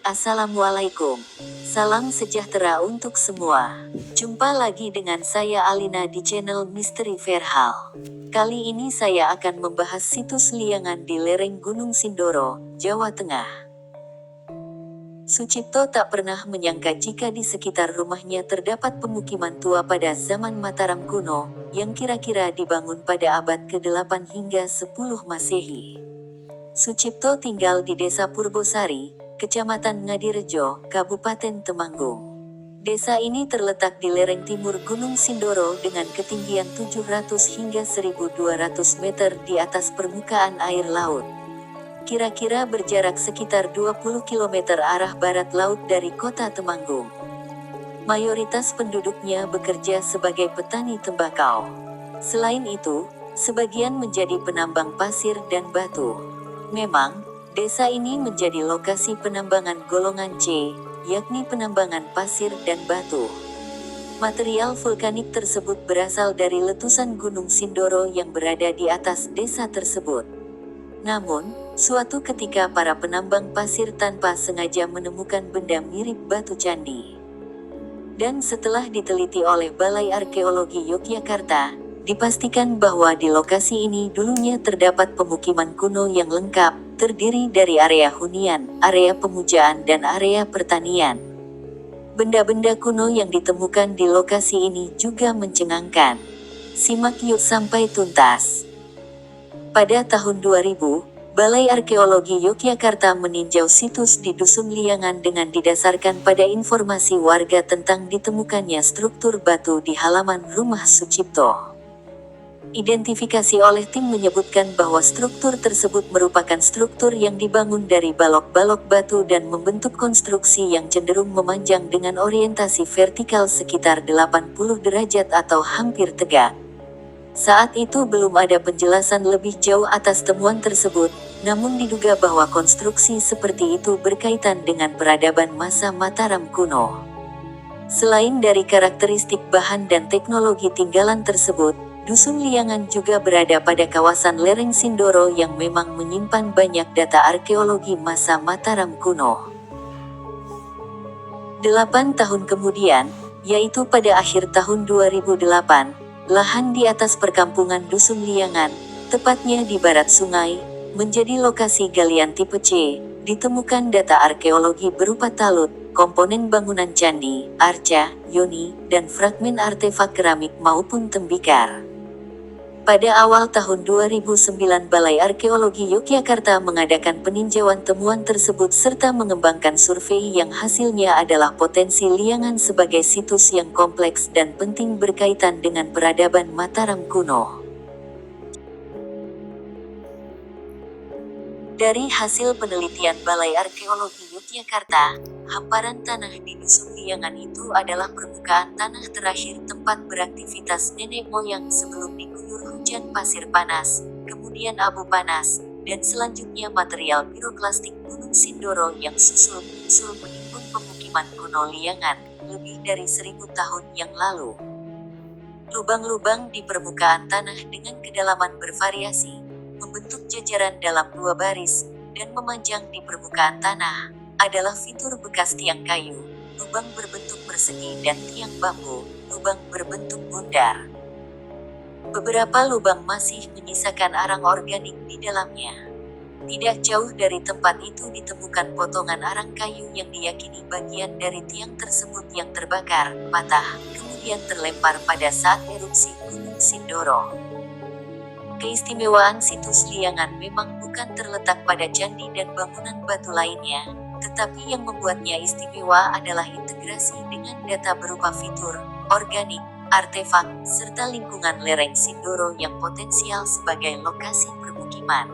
Assalamualaikum. Salam sejahtera untuk semua. Jumpa lagi dengan saya Alina di channel Misteri Verhal. Kali ini saya akan membahas situs liangan di lereng Gunung Sindoro, Jawa Tengah. Sucipto tak pernah menyangka jika di sekitar rumahnya terdapat pemukiman tua pada zaman Mataram kuno, yang kira-kira dibangun pada abad ke-8 hingga 10 Masehi. Sucipto tinggal di Desa Purbosari, Kecamatan Ngadirejo, Kabupaten Temanggung. Desa ini terletak di lereng timur Gunung Sindoro dengan ketinggian 700 hingga 1200 meter di atas permukaan air laut. Kira-kira berjarak sekitar 20 km arah barat laut dari kota Temanggung. Mayoritas penduduknya bekerja sebagai petani tembakau. Selain itu, sebagian menjadi penambang pasir dan batu. Memang, desa ini menjadi lokasi penambangan golongan C, yakni penambangan pasir dan batu. Material vulkanik tersebut berasal dari letusan Gunung Sindoro yang berada di atas desa tersebut. Namun, suatu ketika para penambang pasir tanpa sengaja menemukan benda mirip batu candi. Dan setelah diteliti oleh Balai Arkeologi Yogyakarta, dipastikan bahwa di lokasi ini dulunya terdapat pemukiman kuno yang lengkap, terdiri dari area hunian, area pemujaan dan area pertanian. Benda-benda kuno yang ditemukan di lokasi ini juga mencengangkan. Simak yuk sampai tuntas. Pada tahun 2000, Balai Arkeologi Yogyakarta meninjau situs di Dusun Liangan dengan didasarkan pada informasi warga tentang ditemukannya struktur batu di halaman rumah Sucipto. Identifikasi oleh tim menyebutkan bahwa struktur tersebut merupakan struktur yang dibangun dari balok-balok batu dan membentuk konstruksi yang cenderung memanjang dengan orientasi vertikal sekitar 80 derajat atau hampir tegak. Saat itu belum ada penjelasan lebih jauh atas temuan tersebut, namun diduga bahwa konstruksi seperti itu berkaitan dengan peradaban masa Mataram kuno. Selain dari karakteristik bahan dan teknologi tinggalan tersebut, Dusun Liangan juga berada pada kawasan lereng Sindoro yang memang menyimpan banyak data arkeologi masa Mataram kuno. 8 tahun kemudian, yaitu pada akhir tahun 2008, lahan di atas perkampungan Dusun Liangan, tepatnya di barat sungai, menjadi lokasi galian tipe C, ditemukan data arkeologi berupa talut, komponen bangunan candi, arca, yoni, dan fragmen artefak keramik maupun tembikar. Pada awal tahun 2009 Balai Arkeologi Yogyakarta mengadakan peninjauan temuan tersebut serta mengembangkan survei yang hasilnya adalah potensi liangan sebagai situs yang kompleks dan penting berkaitan dengan peradaban Mataram kuno. Dari hasil penelitian Balai Arkeologi Yogyakarta, hamparan tanah di Dusun Liangan itu adalah permukaan tanah terakhir tempat beraktivitas nenek moyang sebelum diguyur hujan pasir panas, kemudian abu panas, dan selanjutnya material piroklastik Gunung Sindoro yang susul menimbun pemukiman kuno Liangan, lebih dari 1000 tahun yang lalu. Lubang-lubang di permukaan tanah dengan kedalaman bervariasi, membentuk jajaran dalam 2 baris, dan memanjang di permukaan tanah, adalah fitur bekas tiang kayu, lubang berbentuk persegi dan tiang bambu, lubang berbentuk bundar. Beberapa lubang masih menyisakan arang organik di dalamnya. Tidak jauh dari tempat itu ditemukan potongan arang kayu yang diyakini bagian dari tiang tersebut yang terbakar, patah, kemudian terlempar pada saat erupsi Gunung Sindoro. Keistimewaan situs Liangan memang bukan terletak pada candi dan bangunan batu lainnya, tetapi yang membuatnya istimewa adalah integrasi dengan data berupa fitur, organik, artefak, serta lingkungan lereng Sindoro yang potensial sebagai lokasi permukiman.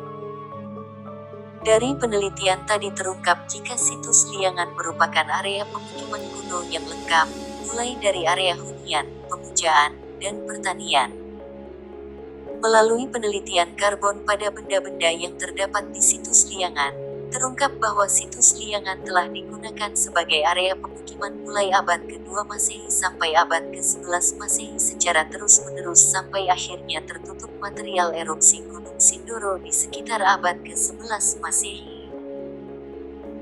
Dari penelitian tadi terungkap jika situs Liangan merupakan area pemukiman kuno yang lengkap, mulai dari area hunian, pemujaan, dan pertanian. Melalui penelitian karbon pada benda-benda yang terdapat di situs Liangan, terungkap bahwa situs Liangan telah digunakan sebagai area pemukiman mulai abad ke-2 Masehi sampai abad ke-11 Masehi secara terus-menerus sampai akhirnya tertutup material erupsi Gunung Sindoro di sekitar abad ke-11 Masehi.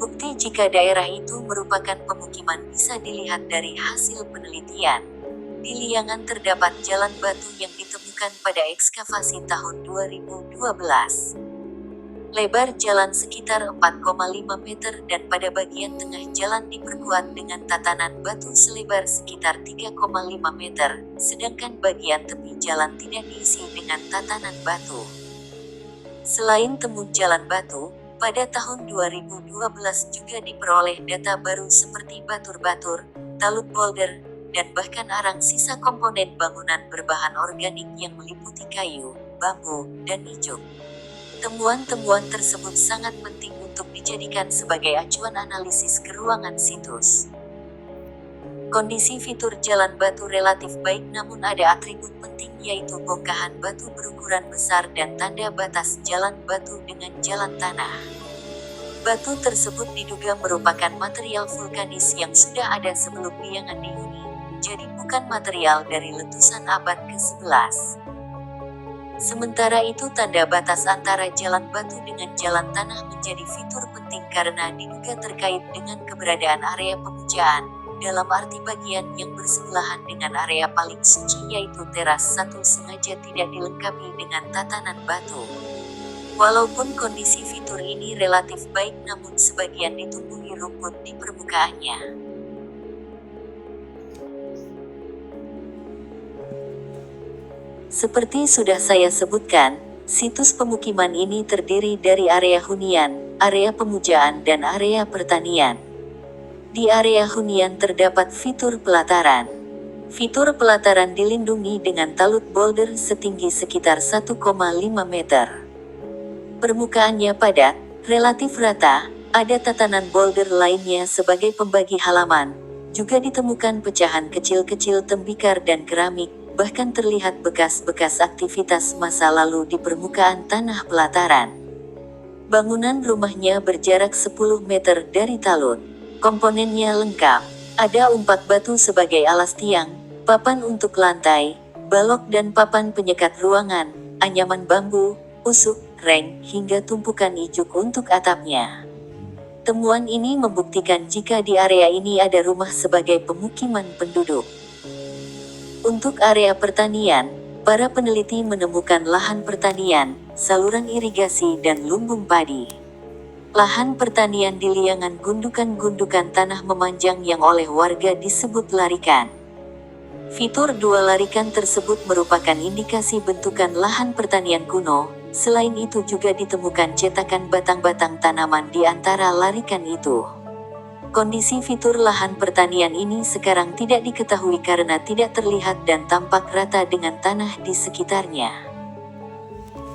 Bukti Bukti jika daerah itu merupakan pemukiman bisa dilihat dari hasil penelitian. Di Liangan terdapat jalan batu yang ditemukan pada ekskavasi tahun 2012. Lebar jalan sekitar 4,5 meter dan pada bagian tengah jalan diperkuat dengan tatanan batu selebar sekitar 3,5 meter, sedangkan bagian tepi jalan tidak diisi dengan tatanan batu. Selain temuan jalan batu, pada tahun 2012 juga diperoleh data baru seperti batur-batur, talut boulder, dan bahkan arang sisa komponen bangunan berbahan organik yang meliputi kayu, bambu, dan ijuk. Temuan-temuan tersebut sangat penting untuk dijadikan sebagai acuan analisis keruangan situs. Kondisi fitur jalan batu relatif baik namun ada atribut penting yaitu bongkahan batu berukuran besar dan tanda batas jalan batu dengan jalan tanah. Batu tersebut diduga merupakan material vulkanis yang sudah ada sebelum Liangan dihuni, jadi bukan material dari letusan abad ke-11. Sementara itu tanda batas antara jalan batu dengan jalan tanah menjadi fitur penting karena diduga terkait dengan keberadaan area pemujaan, dalam arti bagian yang bersebelahan dengan area paling suci yaitu teras satu sengaja tidak dilengkapi dengan tatanan batu. Walaupun kondisi fitur ini relatif baik namun sebagian ditumbuhi rumput di permukaannya. Seperti sudah saya sebutkan, situs pemukiman ini terdiri dari area hunian, area pemujaan dan area pertanian. Di area hunian terdapat fitur pelataran. Fitur pelataran dilindungi dengan talut boulder setinggi sekitar 1,5 meter. Permukaannya padat, relatif rata, ada tatanan boulder lainnya sebagai pembagi halaman. Juga ditemukan pecahan kecil-kecil tembikar dan keramik. Bahkan terlihat bekas-bekas aktivitas masa lalu di permukaan tanah pelataran. Bangunan rumahnya berjarak 10 meter dari talut. Komponennya lengkap. Ada umpak batu sebagai alas tiang, papan untuk lantai, balok dan papan penyekat ruangan, anyaman bambu, usuk, reng, hingga tumpukan ijuk untuk atapnya. Temuan ini membuktikan jika di area ini ada rumah sebagai pemukiman penduduk. Untuk area pertanian, para peneliti menemukan lahan pertanian, saluran irigasi dan lumbung padi. Lahan pertanian di Liangan gundukan-gundukan tanah memanjang yang oleh warga disebut larikan. Fitur dua larikan tersebut merupakan indikasi bentukan lahan pertanian kuno, selain itu juga ditemukan cetakan batang-batang tanaman di antara larikan itu. Kondisi fitur lahan pertanian ini sekarang tidak diketahui karena tidak terlihat dan tampak rata dengan tanah di sekitarnya.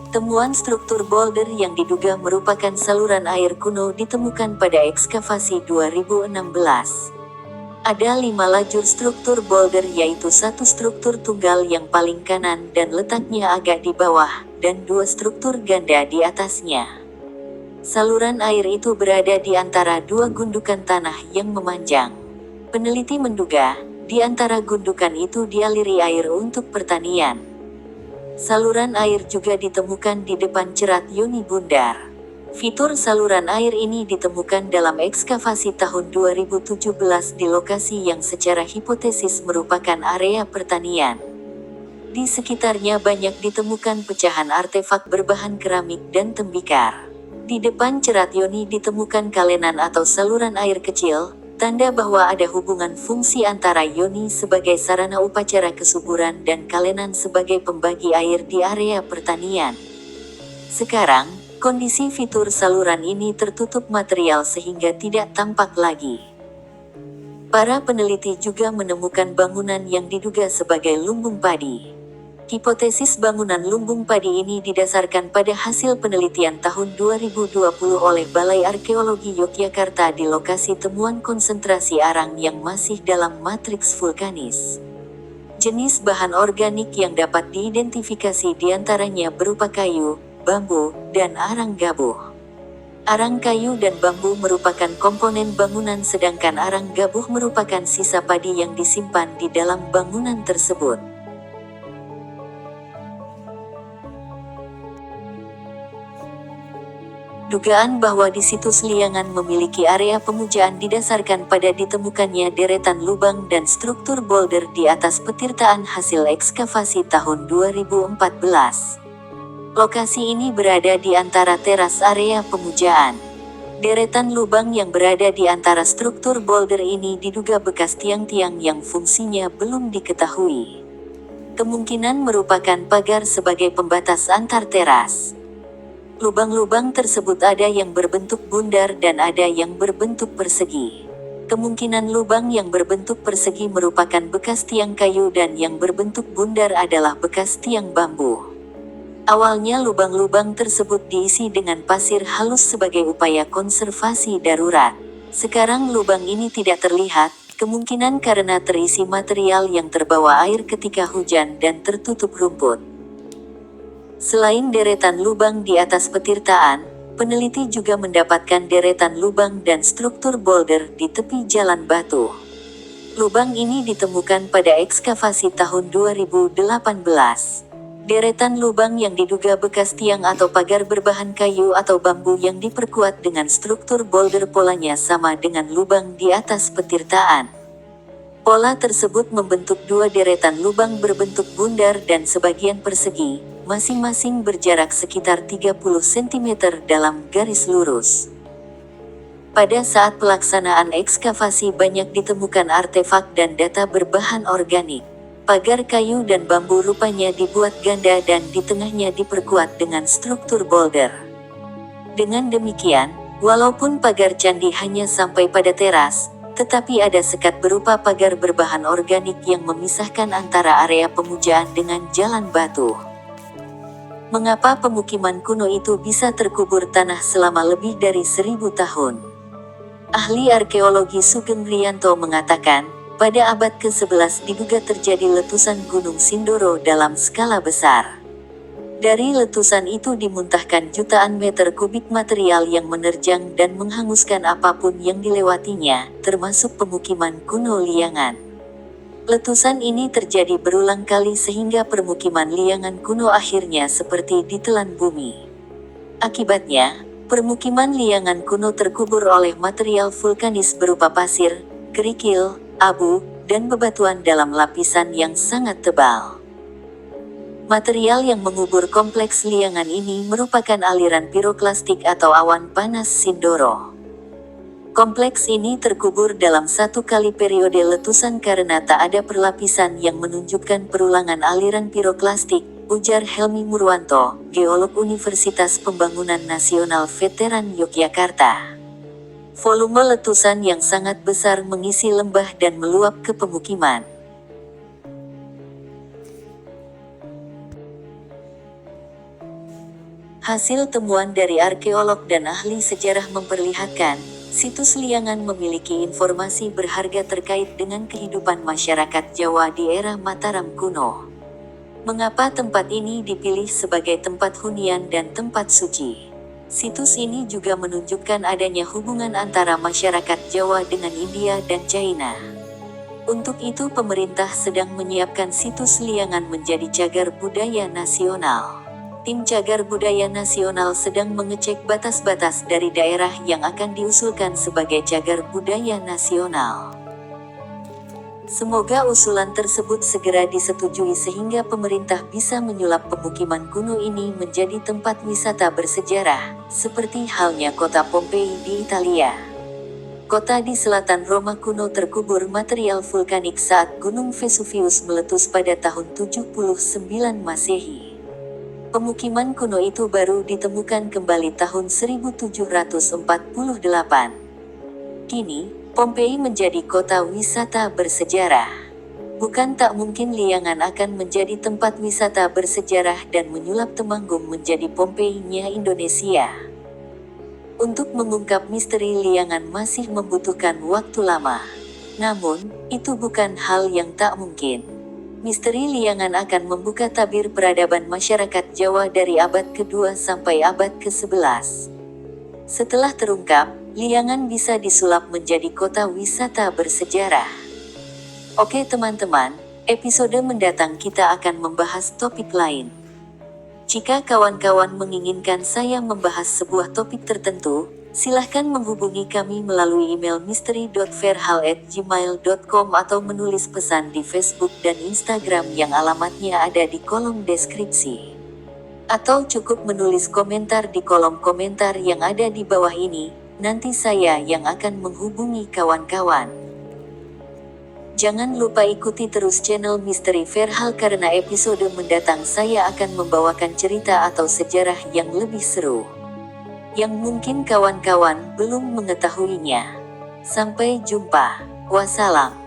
Temuan struktur boulder yang diduga merupakan saluran air kuno ditemukan pada ekskavasi 2016. Ada 5 lajur struktur boulder yaitu satu struktur tunggal yang paling kanan dan letaknya agak di bawah, dan 2 struktur ganda di atasnya. Saluran air itu berada di antara 2 gundukan tanah yang memanjang. Peneliti menduga, di antara gundukan itu dialiri air untuk pertanian. Saluran air juga ditemukan di depan cerat Yoni Bundar. Fitur saluran air ini ditemukan dalam ekskavasi tahun 2017 di lokasi yang secara hipotesis merupakan area pertanian. Di sekitarnya banyak ditemukan pecahan artefak berbahan keramik dan tembikar. Di depan cerat Yoni ditemukan kalenan atau saluran air kecil, tanda bahwa ada hubungan fungsi antara Yoni sebagai sarana upacara kesuburan dan kalenan sebagai pembagi air di area pertanian. Sekarang, kondisi fitur saluran ini tertutup material sehingga tidak tampak lagi. Para peneliti juga menemukan bangunan yang diduga sebagai lumbung padi. Hipotesis bangunan lumbung padi ini didasarkan pada hasil penelitian tahun 2020 oleh Balai Arkeologi Yogyakarta di lokasi temuan konsentrasi arang yang masih dalam matriks vulkanis. Jenis bahan organik yang dapat diidentifikasi diantaranya berupa kayu, bambu, dan arang gabuh. Arang kayu dan bambu merupakan komponen bangunan sedangkan arang gabuh merupakan sisa padi yang disimpan di dalam bangunan tersebut. Dugaan bahwa di situs Liangan memiliki area pemujaan didasarkan pada ditemukannya deretan lubang dan struktur boulder di atas petirtaan hasil ekskavasi tahun 2014. Lokasi ini berada di antara teras area pemujaan. Deretan lubang yang berada di antara struktur boulder ini diduga bekas tiang-tiang yang fungsinya belum diketahui. Kemungkinan merupakan pagar sebagai pembatas antar teras. Lubang-lubang tersebut ada yang berbentuk bundar dan ada yang berbentuk persegi. Kemungkinan lubang yang berbentuk persegi merupakan bekas tiang kayu dan yang berbentuk bundar adalah bekas tiang bambu. Awalnya lubang-lubang tersebut diisi dengan pasir halus sebagai upaya konservasi darurat. Sekarang lubang ini tidak terlihat, kemungkinan karena terisi material yang terbawa air ketika hujan dan tertutup rumput. Selain deretan lubang di atas petirtaan, peneliti juga mendapatkan deretan lubang dan struktur boulder di tepi jalan batu. Lubang ini ditemukan pada ekskavasi tahun 2018. Deretan lubang yang diduga bekas tiang atau pagar berbahan kayu atau bambu yang diperkuat dengan struktur boulder polanya sama dengan lubang di atas petirtaan. Pola tersebut membentuk dua deretan lubang berbentuk bundar dan sebagian persegi, masing-masing berjarak sekitar 30 cm dalam garis lurus. Pada saat pelaksanaan ekskavasi banyak ditemukan artefak dan data berbahan organik. Pagar kayu dan bambu rupanya dibuat ganda dan di tengahnya diperkuat dengan struktur boulder. Dengan demikian, walaupun pagar candi hanya sampai pada teras, tetapi ada sekat berupa pagar berbahan organik yang memisahkan antara area pemujaan dengan jalan batu. Mengapa pemukiman kuno itu bisa terkubur tanah selama lebih dari 1000 tahun? Ahli arkeologi Sugeng Riyanto mengatakan, pada abad ke-11 diduga terjadi letusan Gunung Sindoro dalam skala besar. Dari letusan itu dimuntahkan jutaan meter kubik material yang menerjang dan menghanguskan apapun yang dilewatinya, termasuk pemukiman kuno Liangan. Letusan ini terjadi berulang kali sehingga permukiman Liangan kuno akhirnya seperti ditelan bumi. Akibatnya, permukiman Liangan kuno terkubur oleh material vulkanis berupa pasir, kerikil, abu, dan bebatuan dalam lapisan yang sangat tebal. Material yang mengubur kompleks Liangan ini merupakan aliran piroklastik atau awan panas Sindoro. Kompleks ini terkubur dalam satu kali periode letusan karena tak ada perlapisan yang menunjukkan perulangan aliran piroklastik, ujar Helmi Murwanto, geolog Universitas Pembangunan Nasional Veteran Yogyakarta. Volume letusan yang sangat besar mengisi lembah dan meluap ke pemukiman. Hasil temuan dari arkeolog dan ahli sejarah memperlihatkan, situs Liangan memiliki informasi berharga terkait dengan kehidupan masyarakat Jawa di era Mataram kuno. Mengapa tempat ini dipilih sebagai tempat hunian dan tempat suci? Situs ini juga menunjukkan adanya hubungan antara masyarakat Jawa dengan India dan China. Untuk itu pemerintah sedang menyiapkan situs Liangan menjadi cagar budaya nasional. Tim Cagar Budaya Nasional sedang mengecek batas-batas dari daerah yang akan diusulkan sebagai cagar budaya nasional. Semoga usulan tersebut segera disetujui sehingga pemerintah bisa menyulap pemukiman kuno ini menjadi tempat wisata bersejarah, seperti halnya kota Pompei di Italia. Kota di selatan Roma kuno terkubur material vulkanik saat Gunung Vesuvius meletus pada tahun 79 Masehi. Pemukiman kuno itu baru ditemukan kembali tahun 1748. Kini, Pompei menjadi kota wisata bersejarah. Bukan tak mungkin Liangan akan menjadi tempat wisata bersejarah dan menyulap Temanggung menjadi Pompei-nya Indonesia. Untuk mengungkap misteri Liangan masih membutuhkan waktu lama. Namun, itu bukan hal yang tak mungkin. Misteri Liangan akan membuka tabir peradaban masyarakat Jawa dari abad ke-2 sampai abad ke-11. Setelah terungkap, Liangan bisa disulap menjadi kota wisata bersejarah. Oke teman-teman, episode mendatang kita akan membahas topik lain. Jika kawan-kawan menginginkan saya membahas sebuah topik tertentu, silahkan menghubungi kami melalui email misteri.ferhal@gmail.com atau menulis pesan di Facebook dan Instagram yang alamatnya ada di kolom deskripsi. Atau cukup menulis komentar di kolom komentar yang ada di bawah ini, nanti saya yang akan menghubungi kawan-kawan. Jangan lupa ikuti terus channel Misteri Ferhal karena episode mendatang saya akan membawakan cerita atau sejarah yang lebih seru, yang mungkin kawan-kawan belum mengetahuinya. Sampai jumpa. Wassalam.